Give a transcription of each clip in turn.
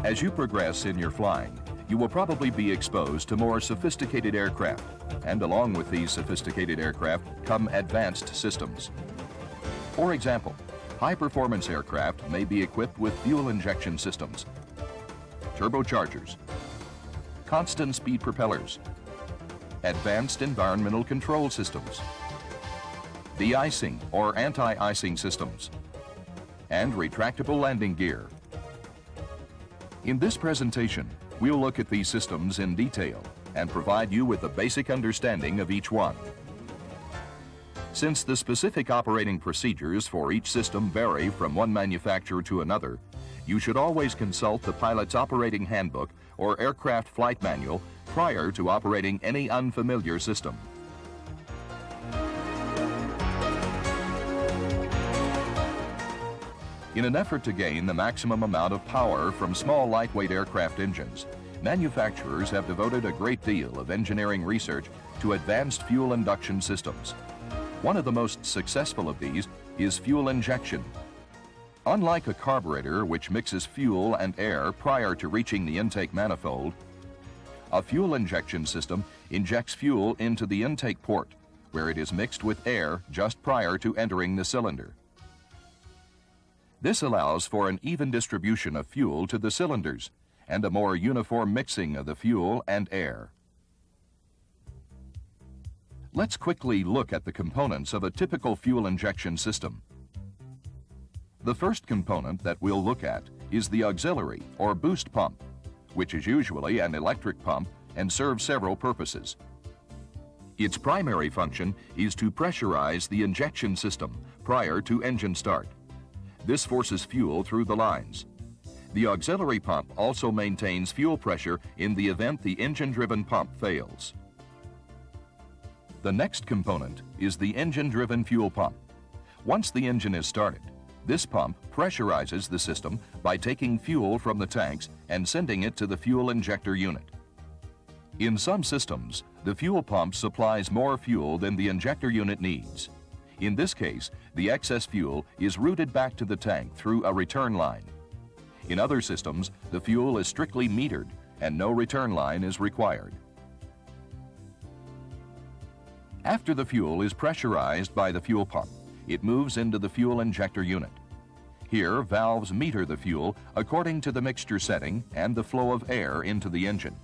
As you progress in your flying, you will probably be exposed to more sophisticated aircraft, and along with these sophisticated aircraft come advanced systems. For example, high-performance aircraft may be equipped with fuel injection systems, turbochargers, constant speed propellers, advanced environmental control systems, de-icing or anti-icing systems, and retractable landing gear. In this presentation, we'll look at these systems in detail and provide you with a basic understanding of each one. Since the specific operating procedures for each system vary from one manufacturer to another, you should always consult the pilot's operating handbook or aircraft flight manual prior to operating any unfamiliar system. In an effort to gain the maximum amount of power from small lightweight aircraft engines, manufacturers have devoted a great deal of engineering research to advanced fuel induction systems. One of the most successful of these is fuel injection. Unlike a carburetor which mixes fuel and air prior to reaching the intake manifold, a fuel injection system injects fuel into the intake port, where it is mixed with air just prior to entering the cylinder. This allows for an even distribution of fuel to the cylinders and a more uniform mixing of the fuel and air. Let's quickly look at the components of a typical fuel injection system. The first component that we'll look at is the auxiliary or boost pump, which is usually an electric pump and serves several purposes. Its primary function is to pressurize the injection system prior to engine start. This forces fuel through the lines. The auxiliary pump also maintains fuel pressure in the event the engine-driven pump fails. The next component is the engine-driven fuel pump. Once the engine is started, this pump pressurizes the system by taking fuel from the tanks and sending it to the fuel injector unit. In some systems, the fuel pump supplies more fuel than the injector unit needs. In this case, the excess fuel is routed back to the tank through a return line. In other systems, the fuel is strictly metered and no return line is required. After the fuel is pressurized by the fuel pump, it moves into the fuel injector unit. Here, valves meter the fuel according to the mixture setting and the flow of air into the engine.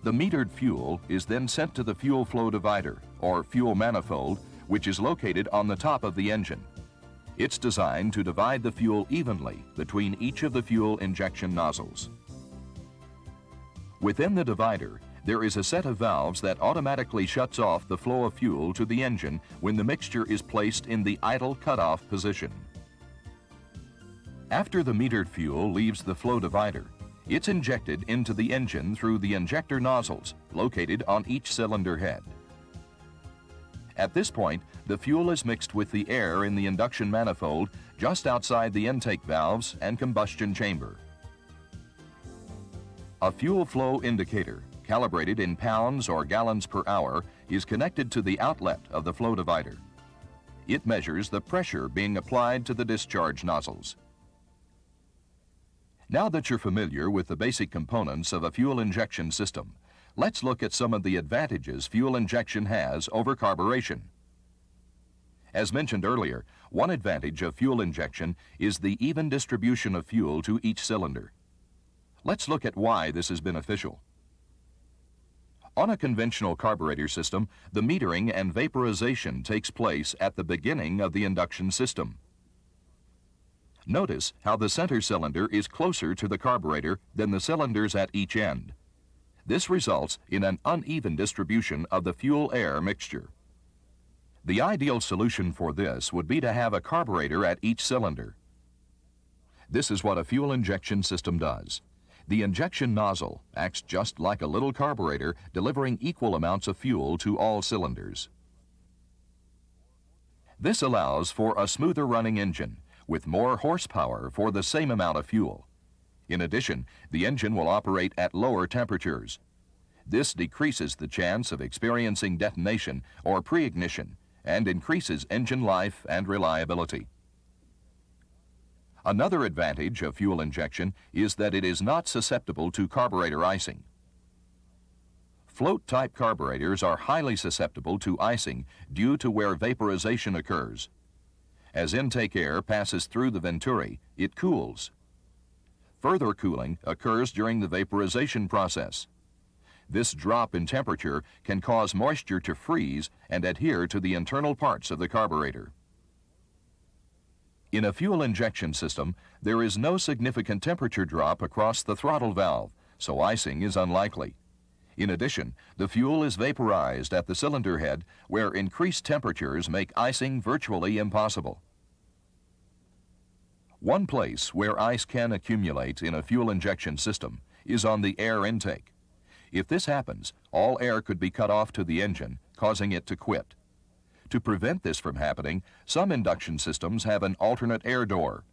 The metered fuel is then sent to the fuel flow divider, or fuel manifold, which is located on the top of the engine. It's designed to divide the fuel evenly between each of the fuel injection nozzles. Within the divider, there is a set of valves that automatically shuts off the flow of fuel to the engine when the mixture is placed in the idle cutoff position. After the metered fuel leaves the flow divider, it's injected into the engine through the injector nozzles located on each cylinder head. At this point, the fuel is mixed with the air in the induction manifold just outside the intake valves and combustion chamber. A fuel flow indicator, calibrated in pounds or gallons per hour, is connected to the outlet of the flow divider. It measures the pressure being applied to the discharge nozzles. Now that you're familiar with the basic components of a fuel injection system, let's look at some of the advantages fuel injection has over carburation. As mentioned earlier, one advantage of fuel injection is the even distribution of fuel to each cylinder. Let's look at why this is beneficial. On a conventional carburetor system, the metering and vaporization takes place at the beginning of the induction system. Notice how the center cylinder is closer to the carburetor than the cylinders at each end. This results in an uneven distribution of the fuel-air mixture. The ideal solution for this would be to have a carburetor at each cylinder. This is what a fuel injection system does. The injection nozzle acts just like a little carburetor, delivering equal amounts of fuel to all cylinders. This allows for a smoother running engine with more horsepower for the same amount of fuel. In addition, the engine will operate at lower temperatures. This decreases the chance of experiencing detonation or pre-ignition and increases engine life and reliability. Another advantage of fuel injection is that it is not susceptible to carburetor icing. Float-type carburetors are highly susceptible to icing due to where vaporization occurs. As intake air passes through the venturi, it cools. Further cooling occurs during the vaporization process. This drop in temperature can cause moisture to freeze and adhere to the internal parts of the carburetor. In a fuel injection system, there is no significant temperature drop across the throttle valve, so icing is unlikely. In addition, the fuel is vaporized at the cylinder head, where increased temperatures make icing virtually impossible. One place where ice can accumulate in a fuel injection system is on the air intake. If this happens, all air could be cut off to the engine, causing it to quit. To prevent this from happening, some induction systems have an alternate air door.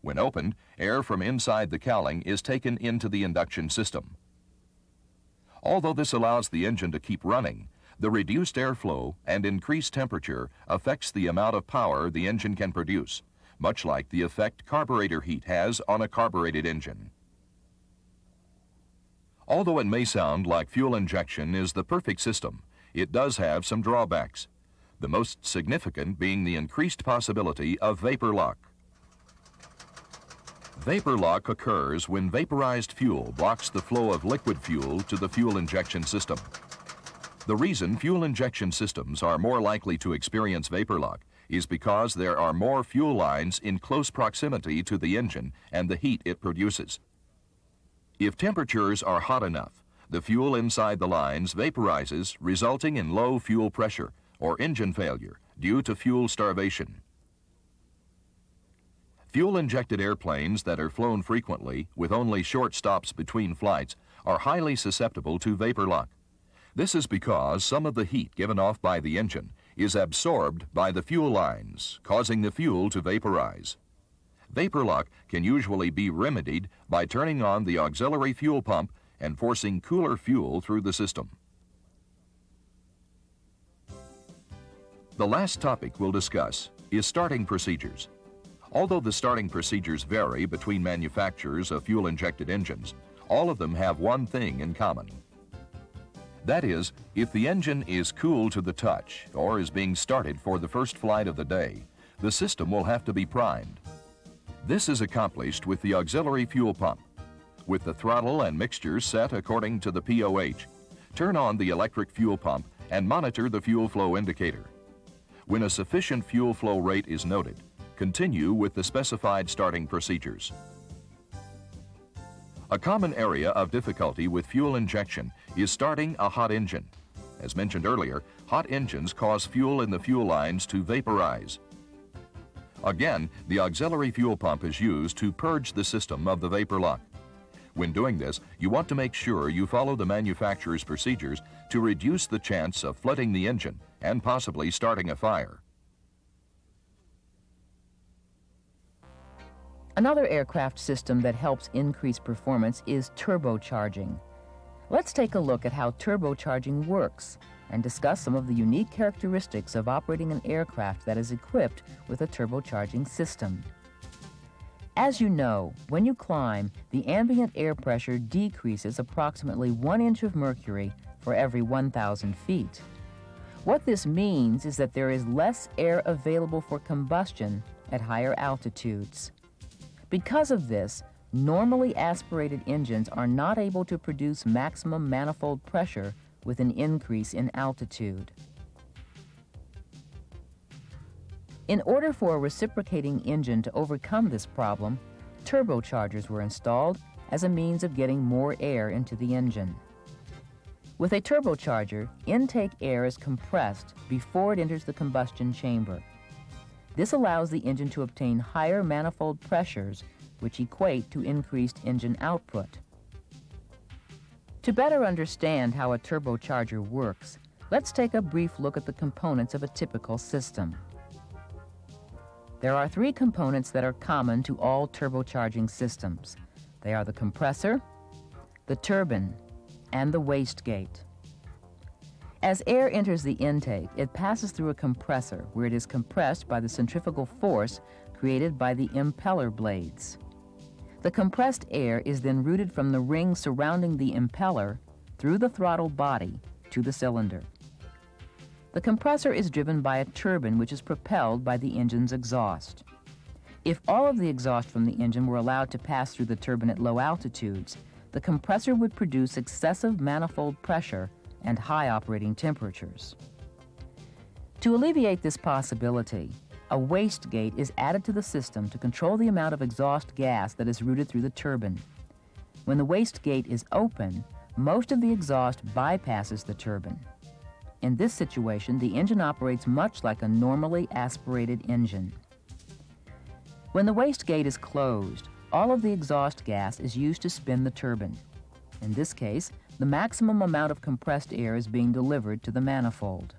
When opened, air from inside the cowling is taken into the induction system. Although this allows the engine to keep running, the reduced airflow and increased temperature affects the amount of power the engine can produce, much like the effect carburetor heat has on a carbureted engine. Although it may sound like fuel injection is the perfect system, it does have some drawbacks, the most significant being the increased possibility of vapor lock. Vapor lock occurs when vaporized fuel blocks the flow of liquid fuel to the fuel injection system. The reason fuel injection systems are more likely to experience vapor lock is because there are more fuel lines in close proximity to the engine and the heat it produces. If temperatures are hot enough, the fuel inside the lines vaporizes, resulting in low fuel pressure or engine failure due to fuel starvation. Fuel-injected airplanes that are flown frequently with only short stops between flights are highly susceptible to vapor lock. This is because some of the heat given off by the engine is absorbed by the fuel lines, causing the fuel to vaporize. Vapor lock can usually be remedied by turning on the auxiliary fuel pump and forcing cooler fuel through the system. The last topic we'll discuss is starting procedures. Although the starting procedures vary between manufacturers of fuel-injected engines, all of them have one thing in common. That is, if the engine is cool to the touch or is being started for the first flight of the day, the system will have to be primed. This is accomplished with the auxiliary fuel pump. With the throttle and mixture set according to the POH, turn on the electric fuel pump and monitor the fuel flow indicator. When a sufficient fuel flow rate is noted, continue with the specified starting procedures. A common area of difficulty with fuel injection is starting a hot engine. As mentioned earlier, hot engines cause fuel in the fuel lines to vaporize. Again, the auxiliary fuel pump is used to purge the system of the vapor lock. When doing this, you want to make sure you follow the manufacturer's procedures to reduce the chance of flooding the engine and possibly starting a fire. Another aircraft system that helps increase performance is turbocharging. Let's take a look at how turbocharging works and discuss some of the unique characteristics of operating an aircraft that is equipped with a turbocharging system. As you know, when you climb, the ambient air pressure decreases approximately 1 inch of mercury for every 1,000 feet. What this means is that there is less air available for combustion at higher altitudes. Because of this, normally aspirated engines are not able to produce maximum manifold pressure with an increase in altitude. In order for a reciprocating engine to overcome this problem, turbochargers were installed as a means of getting more air into the engine. With a turbocharger, intake air is compressed before it enters the combustion chamber. This allows the engine to obtain higher manifold pressures, which equate to increased engine output. To better understand how a turbocharger works, let's take a brief look at the components of a typical system. There are 3 components that are common to all turbocharging systems. They are the compressor, the turbine, and the wastegate. As air enters the intake, it passes through a compressor where it is compressed by the centrifugal force created by the impeller blades. The compressed air is then routed from the ring surrounding the impeller through the throttle body to the cylinder. The compressor is driven by a turbine which is propelled by the engine's exhaust. If all of the exhaust from the engine were allowed to pass through the turbine at low altitudes, the compressor would produce excessive manifold pressure and high operating temperatures. To alleviate this possibility, a wastegate is added to the system to control the amount of exhaust gas that is routed through the turbine. When the wastegate is open, most of the exhaust bypasses the turbine. In this situation, the engine operates much like a normally aspirated engine. When the wastegate is closed, all of the exhaust gas is used to spin the turbine. In this case, the maximum amount of compressed air is being delivered to the manifold.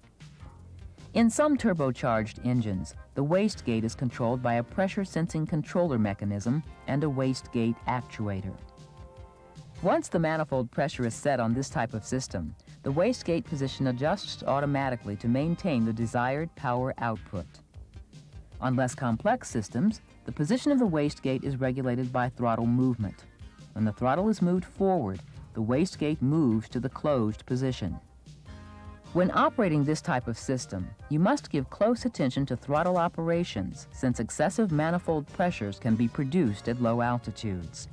In some turbocharged engines, the wastegate is controlled by a pressure-sensing controller mechanism and a wastegate actuator. Once the manifold pressure is set on this type of system, the wastegate position adjusts automatically to maintain the desired power output. On less complex systems, the position of the wastegate is regulated by throttle movement. When the throttle is moved forward, the wastegate moves to the closed position. When operating this type of system, you must give close attention to throttle operations since excessive manifold pressures can be produced at low altitudes.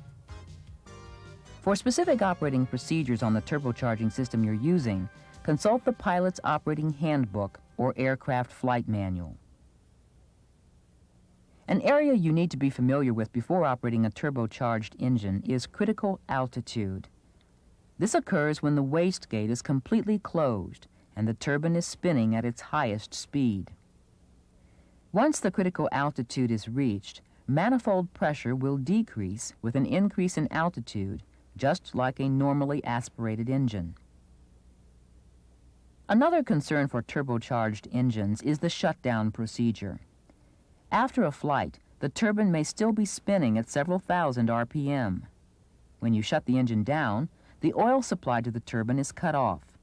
For specific operating procedures on the turbocharging system you're using, consult the pilot's operating handbook or aircraft flight manual. An area you need to be familiar with before operating a turbocharged engine is critical altitude. This occurs when the wastegate is completely closed and the turbine is spinning at its highest speed. Once the critical altitude is reached, manifold pressure will decrease with an increase in altitude, just like a normally aspirated engine. Another concern for turbocharged engines is the shutdown procedure. After a flight, the turbine may still be spinning at several thousand RPM. When you shut the engine down, the oil supply to the turbine is cut off.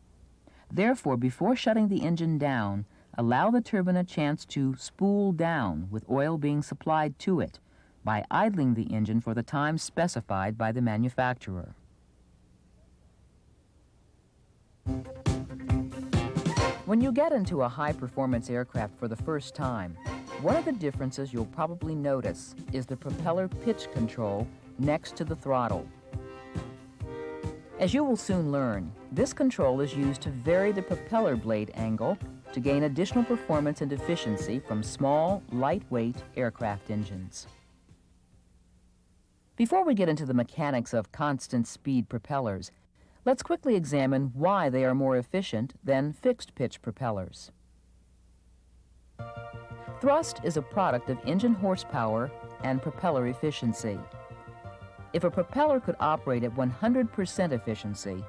Therefore, before shutting the engine down, allow the turbine a chance to spool down with oil being supplied to it by idling the engine for the time specified by the manufacturer. When you get into a high-performance aircraft for the first time, one of the differences you'll probably notice is the propeller pitch control next to the throttle. As you will soon learn, this control is used to vary the propeller blade angle to gain additional performance and efficiency from small, lightweight aircraft engines. Before we get into the mechanics of constant speed propellers, let's quickly examine why they are more efficient than fixed-pitch propellers. Thrust is a product of engine horsepower and propeller efficiency. If a propeller could operate at 100% efficiency,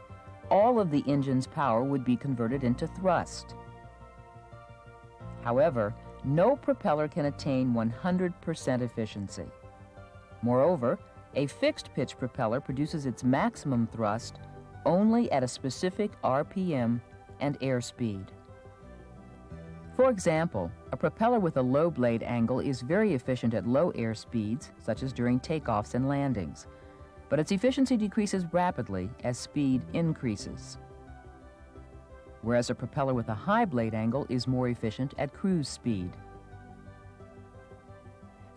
all of the engine's power would be converted into thrust. However, no propeller can attain 100% efficiency. Moreover, a fixed-pitch propeller produces its maximum thrust only at a specific RPM and airspeed. For example, a propeller with a low blade angle is very efficient at low air speeds, such as during takeoffs and landings, but its efficiency decreases rapidly as speed increases. Whereas a propeller with a high blade angle is more efficient at cruise speed.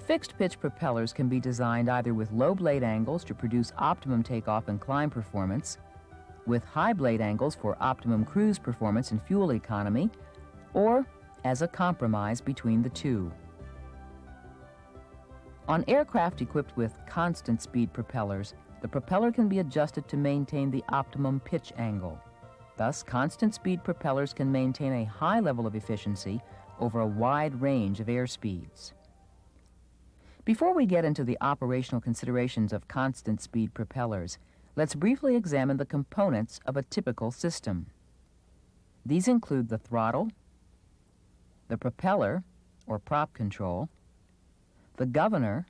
Fixed-pitch propellers can be designed either with low blade angles to produce optimum takeoff and climb performance, with high blade angles for optimum cruise performance and fuel economy, or as a compromise between the two. On aircraft equipped with constant speed propellers, the propeller can be adjusted to maintain the optimum pitch angle. Thus, constant speed propellers can maintain a high level of efficiency over a wide range of airspeeds. Before we get into the operational considerations of constant speed propellers, let's briefly examine the components of a typical system. These include the throttle, the propeller, or prop control, the governor,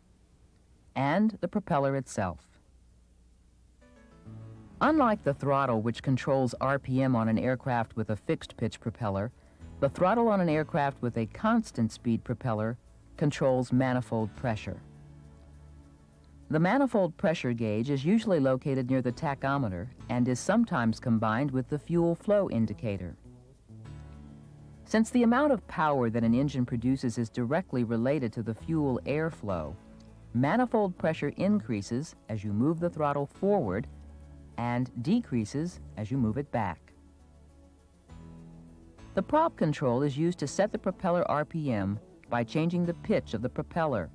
and the propeller itself. Unlike the throttle, which controls RPM on an aircraft with a fixed pitch propeller, the throttle on an aircraft with a constant speed propeller controls manifold pressure. The manifold pressure gauge is usually located near the tachometer and is sometimes combined with the fuel flow indicator. Since the amount of power that an engine produces is directly related to the fuel airflow, manifold pressure increases as you move the throttle forward and decreases as you move it back. The prop control is used to set the propeller RPM by changing the pitch of the propeller.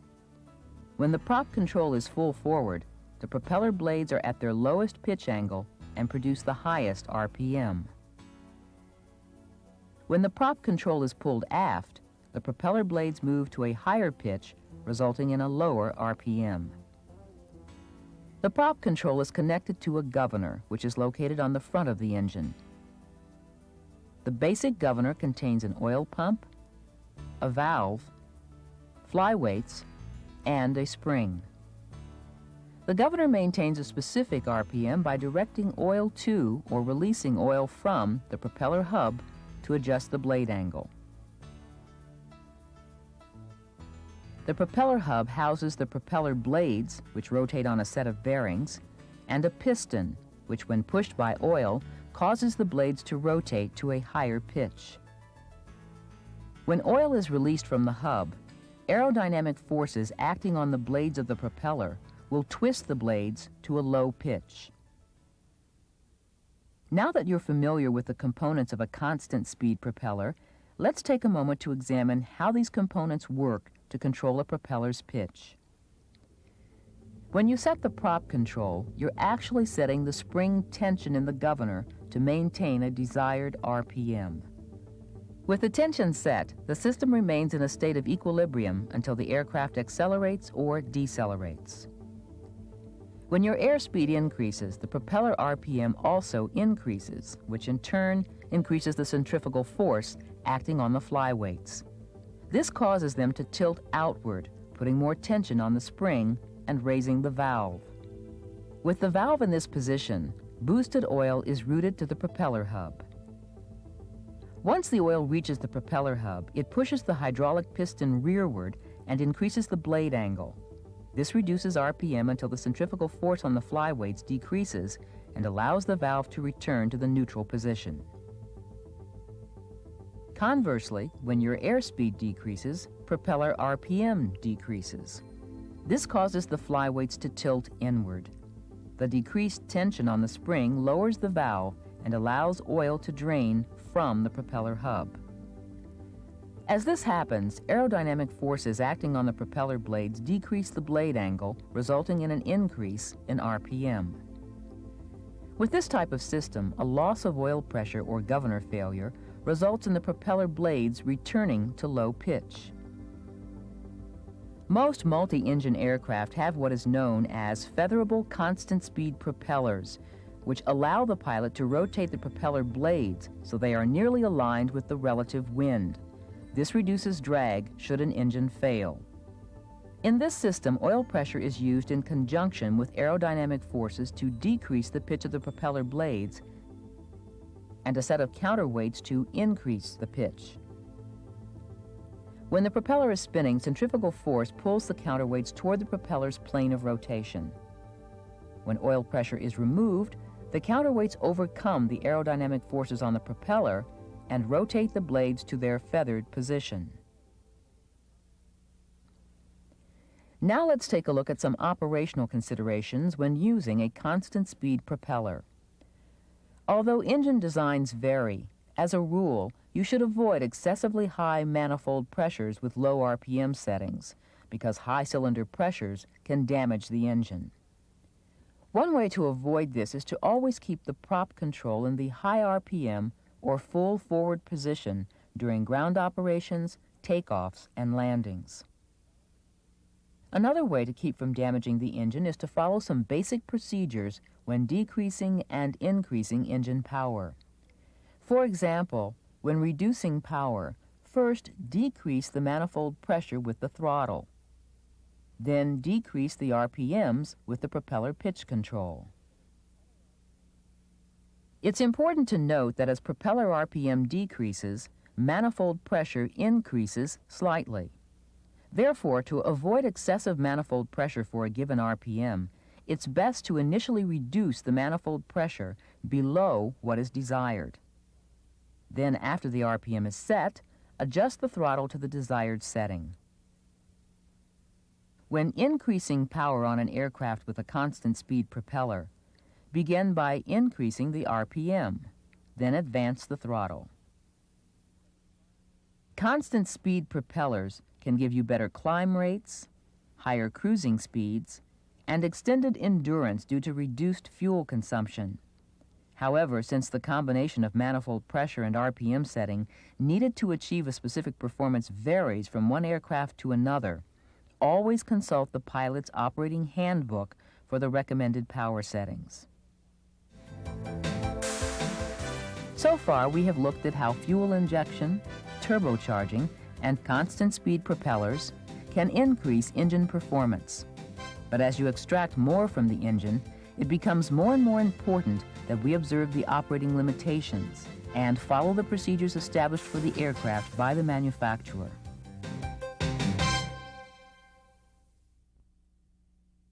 When the prop control is full forward, the propeller blades are at their lowest pitch angle and produce the highest RPM. When the prop control is pulled aft, the propeller blades move to a higher pitch, resulting in a lower RPM. The prop control is connected to a governor, which is located on the front of the engine. The basic governor contains an oil pump, a valve, flyweights, and a spring. The governor maintains a specific RPM by directing oil to or releasing oil from the propeller hub to adjust the blade angle. The propeller hub houses the propeller blades, which rotate on a set of bearings, and a piston, which when pushed by oil, causes the blades to rotate to a higher pitch. When oil is released from the hub, aerodynamic forces acting on the blades of the propeller will twist the blades to a low pitch. Now that you're familiar with the components of a constant speed propeller, let's take a moment to examine how these components work to control a propeller's pitch. When you set the prop control, you're actually setting the spring tension in the governor to maintain a desired RPM. With the tension set, the system remains in a state of equilibrium until the aircraft accelerates or decelerates. When your airspeed increases, the propeller RPM also increases, which in turn increases the centrifugal force acting on the flyweights. This causes them to tilt outward, putting more tension on the spring and raising the valve. With the valve in this position, boosted oil is routed to the propeller hub. Once the oil reaches the propeller hub, it pushes the hydraulic piston rearward and increases the blade angle. This reduces RPM until the centrifugal force on the flyweights decreases and allows the valve to return to the neutral position. Conversely, when your airspeed decreases, propeller RPM decreases. This causes the flyweights to tilt inward. The decreased tension on the spring lowers the valve and allows oil to drain from the propeller hub. As this happens, aerodynamic forces acting on the propeller blades decrease the blade angle, resulting in an increase in RPM. With this type of system, a loss of oil pressure or governor failure results in the propeller blades returning to low pitch. Most multi-engine aircraft have what is known as featherable constant-speed propellers, which allow the pilot to rotate the propeller blades so they are nearly aligned with the relative wind. This reduces drag should an engine fail. In this system, oil pressure is used in conjunction with aerodynamic forces to decrease the pitch of the propeller blades and a set of counterweights to increase the pitch. When the propeller is spinning, centrifugal force pulls the counterweights toward the propeller's plane of rotation. When oil pressure is removed, the counterweights overcome the aerodynamic forces on the propeller and rotate the blades to their feathered position. Now let's take a look at some operational considerations when using a constant speed propeller. Although engine designs vary, as a rule, you should avoid excessively high manifold pressures with low RPM settings, because high cylinder pressures can damage the engine. One way to avoid this is to always keep the prop control in the high RPM or full forward position during ground operations, takeoffs, and landings. Another way to keep from damaging the engine is to follow some basic procedures when decreasing and increasing engine power. For example, when reducing power, first decrease the manifold pressure with the throttle. Then decrease the RPMs with the propeller pitch control. It's important to note that as propeller RPM decreases, manifold pressure increases slightly. Therefore, to avoid excessive manifold pressure for a given RPM, it's best to initially reduce the manifold pressure below what is desired. Then, after the RPM is set, adjust the throttle to the desired setting. When increasing power on an aircraft with a constant speed propeller, begin by increasing the RPM, then advance the throttle. Constant speed propellers can give you better climb rates, higher cruising speeds, and extended endurance due to reduced fuel consumption. However, since the combination of manifold pressure and RPM setting needed to achieve a specific performance varies from one aircraft to another, always consult the pilot's operating handbook for the recommended power settings. So far, we have looked at how fuel injection, turbocharging, and constant speed propellers can increase engine performance. But as you extract more from the engine, it becomes more and more important that we observe the operating limitations and follow the procedures established for the aircraft by the manufacturer.